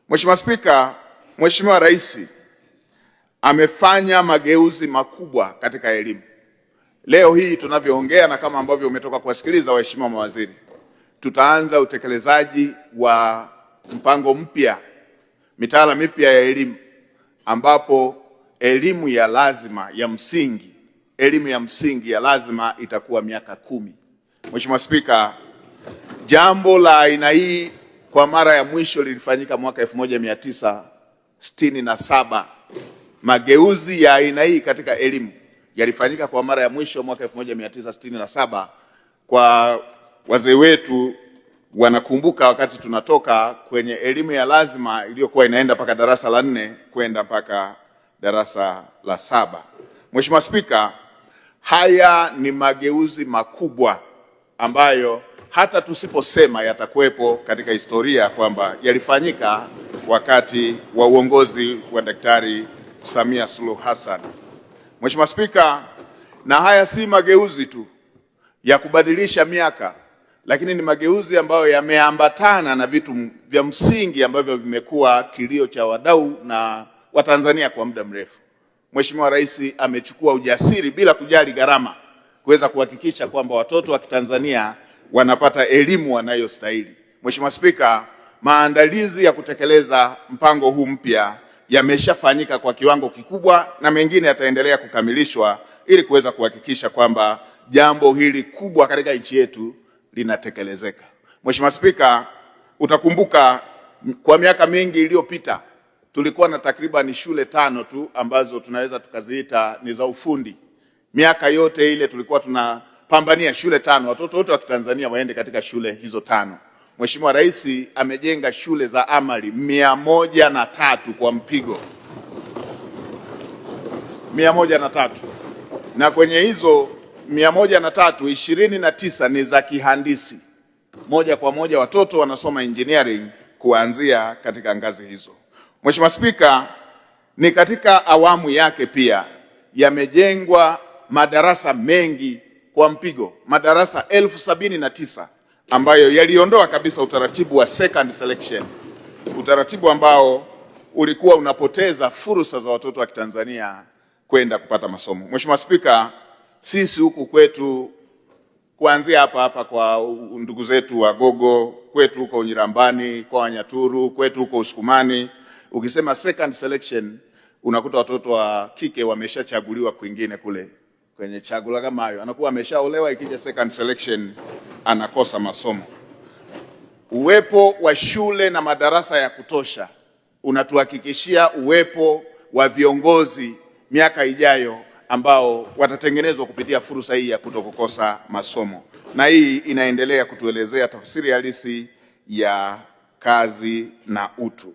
Mheshimiwa Spika, Mheshimiwa Rais amefanya mageuzi makubwa katika elimu. Leo hii tunavyoongea na kama ambavyo umetoka kuwasikiliza waheshimiwa mawaziri, tutaanza utekelezaji wa mpango mpya, mitaala mipya ya elimu, ambapo elimu ya lazima ya msingi, elimu ya msingi ya lazima itakuwa miaka 10. Mheshimiwa Spika, jambo la aina hii kwa mara ya mwisho lilifanyika mwaka 1967. Mageuzi ya aina hii katika elimu yalifanyika kwa mara ya mwisho mwaka 1967. Kwa wazee wetu wanakumbuka wakati tunatoka kwenye elimu ya lazima iliyokuwa inaenda mpaka darasa la 4 kwenda mpaka darasa la 7. Mheshimiwa Spika, haya ni mageuzi makubwa ambayo hata tusiposema yatakuwepo katika historia kwamba yalifanyika wakati wa uongozi wa Daktari Samia Suluhu Hassan. Mheshimiwa Spika, na haya si mageuzi tu ya kubadilisha miaka, lakini ni mageuzi ambayo yameambatana na vitu vya msingi ambavyo vimekuwa kilio cha wadau na Watanzania kwa muda mrefu. Mheshimiwa Rais amechukua ujasiri bila kujali gharama kuweza kuhakikisha kwamba watoto wa Kitanzania wanapata elimu wanayostahili. Mheshimiwa Spika, maandalizi ya kutekeleza mpango huu mpya yameshafanyika kwa kiwango kikubwa na mengine yataendelea kukamilishwa ili kuweza kuhakikisha kwamba jambo hili kubwa katika nchi yetu linatekelezeka. Mheshimiwa Spika, utakumbuka kwa miaka mingi iliyopita tulikuwa na takriban shule 5 tu ambazo tunaweza tukaziita ni za ufundi. Miaka yote ile tulikuwa tunapambania shule 5, watoto wote wa Kitanzania waende katika shule hizo 5. Mheshimiwa Rais amejenga shule za amali 103 kwa mpigo. 103. Na kwenye hizo 103, 29 ni za kihandisi. Moja kwa moja watoto wanasoma engineering kuanzia katika ngazi hizo. Mheshimiwa Spika, ni katika awamu yake pia yamejengwa madarasa mengi kwa mpigo, madarasa 1079 ambayo yaliondoa kabisa utaratibu wa second selection, utaratibu ambao ulikuwa unapoteza fursa za watoto wa Kitanzania kwenda kupata masomo. Mheshimiwa Spika, sisi huku kwetu kuanzia hapa kwa ndugu zetu wa Gogo, kwetu huko Nyirambani, kwa Wanyaturu, kwetu huko Usukumani, ukisema second selection unakuta watoto wa kike wameshachaguliwa kwingine kule kwenye chagula kama hayo, anakuwa ameshaolewa, ikija second selection anakosa masomo. Uwepo wa shule na madarasa ya kutosha unatuhakikishia uwepo wa viongozi miaka ijayo ambao watatengenezwa kupitia fursa hii ya kutokukosa masomo, na hii inaendelea kutuelezea tafsiri halisi ya kazi na utu.